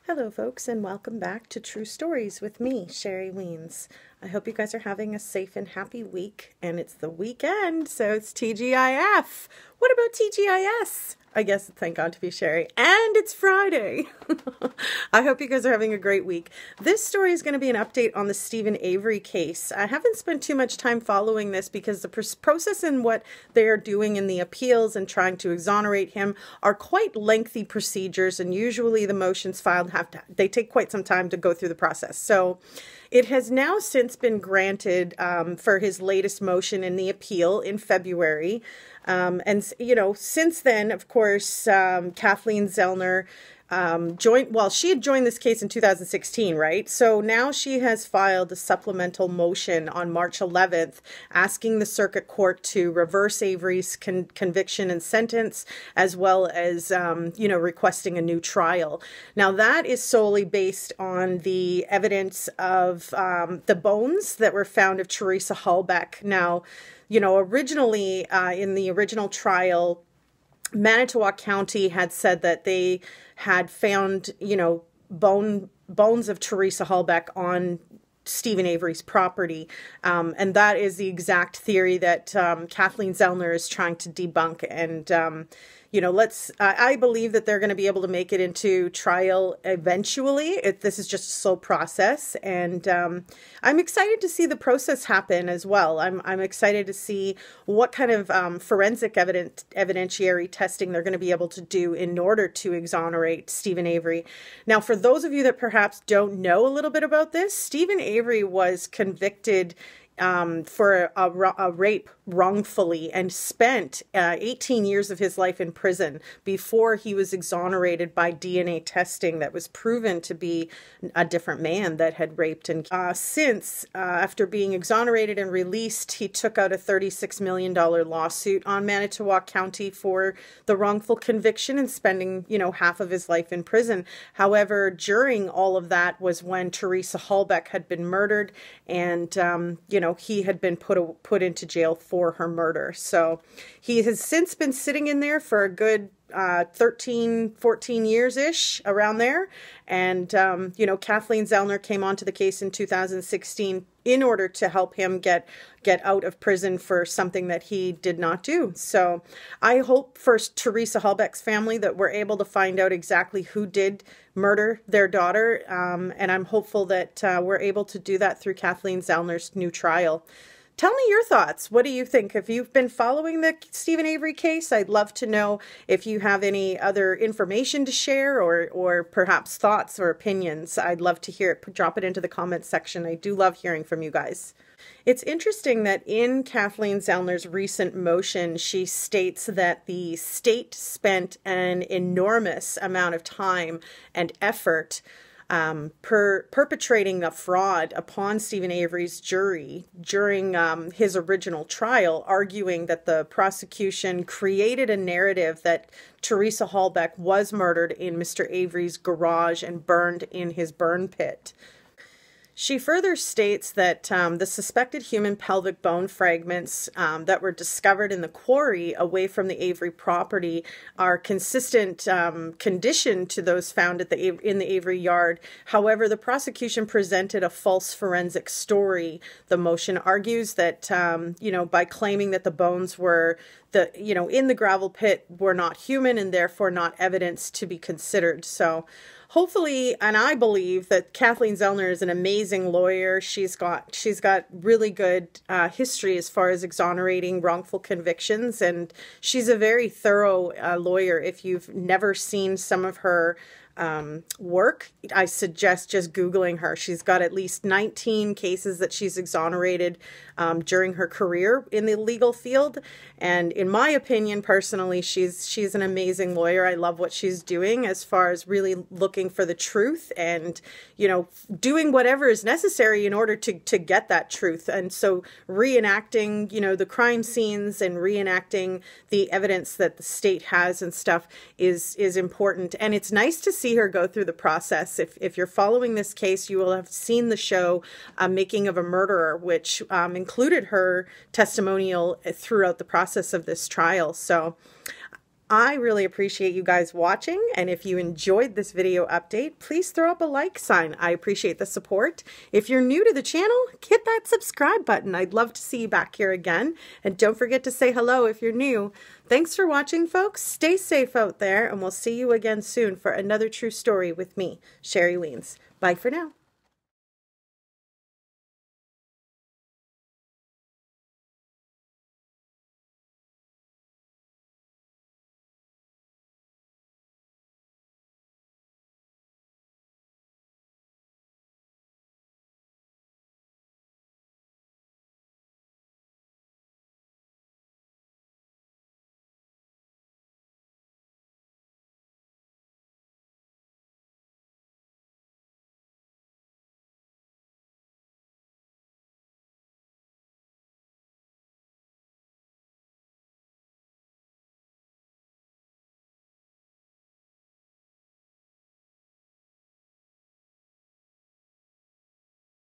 Hello folks, and welcome back to True Stories with me, Sherry Weens. I hope you guys are having a safe and happy week, and it's the weekend, so it's TGIF. What about TGIS? I guess thank God to be Sherry. And it's Friday. I hope you guys are having a great week. This story is going to be an update on the Steven Avery case. I haven't spent too much time following this because the process and what they are doing in the appeals and trying to exonerate him are quite lengthy procedures, and usually the motions filed they take quite some time to go through the process. So it has now since been granted for his latest motion in the appeal in February. And, you know, since then, of course, Kathleen Zellner she had joined this case in 2016, right? So now she has filed a supplemental motion on March 11th asking the circuit court to reverse Avery's conviction and sentence, as well as, requesting a new trial. Now that is solely based on the evidence of the bones that were found of Theresa Halbach. Now, originally in the original trial, Manitowoc County had said that they had found, bones of Theresa Halbach on Steven Avery's property. And that is the exact theory that Kathleen Zellner is trying to debunk. And, I believe that they're going to be able to make it into trial eventually. This is just a slow process. And I'm excited to see the process happen as well. I'm excited to see what kind of forensic evidentiary testing they're going to be able to do in order to exonerate Steven Avery. Now, for those of you that perhaps don't know a little bit about this, Steven Avery was convicted for a rape wrongfully and spent 18 years of his life in prison before he was exonerated by DNA testing that was proven to be a different man that had raped. And since, after being exonerated and released, he took out a $36 million lawsuit on Manitowoc County for the wrongful conviction and spending, half of his life in prison. However, during all of that was when Theresa Halbach had been murdered, and, he had been put into jail for her murder. So he has since been sitting in there for a good 13, 14 years-ish, around there. And, Kathleen Zellner came onto the case in 2016 in order to help him get out of prison for something that he did not do. So I hope for Theresa Halbach's family that we're able to find out exactly who did murder their daughter. And I'm hopeful that we're able to do that through Kathleen Zellner's new trial. Tell me your thoughts. What do you think? If you've been following the Steven Avery case, I'd love to know if you have any other information to share or perhaps thoughts or opinions. I'd love to hear it. Drop it into the comments section. I do love hearing from you guys. It's interesting that in Kathleen Zellner's recent motion, she states that the state spent an enormous amount of time and effort perpetrating a fraud upon Steven Avery's jury during his original trial, arguing that the prosecution created a narrative that Theresa Halbach was murdered in Mr. Avery's garage and burned in his burn pit. She further states that the suspected human pelvic bone fragments that were discovered in the quarry away from the Avery property are consistent condition to those found in the Avery yard. However, the prosecution presented a false forensic story. The motion argues that, by claiming that the bones were in the gravel pit were not human and therefore not evidence to be considered. So hopefully, and I believe that Kathleen Zellner is an amazing lawyer. She's got really good history as far as exonerating wrongful convictions, and she's a very thorough lawyer. If you've never seen some of her work, I suggest just Googling her. She's got at least 19 cases that she's exonerated during her career in the legal field. And in my opinion, personally, she's an amazing lawyer. I love what she's doing as far as really looking for the truth and, doing whatever is necessary in order to get that truth. And so reenacting, the crime scenes and reenacting the evidence that the state has and stuff is important. And it's nice to see her go through the process. If you're following this case, you will have seen the show Making of a Murderer, which included her testimonial throughout the process of this trial. So I really appreciate you guys watching, and if you enjoyed this video update, please throw up a like sign. I appreciate the support. If you're new to the channel, hit that subscribe button. I'd love to see you back here again, and don't forget to say hello if you're new. Thanks for watching, folks. Stay safe out there, and we'll see you again soon for another true story with me, Sherry Weens. Bye for now.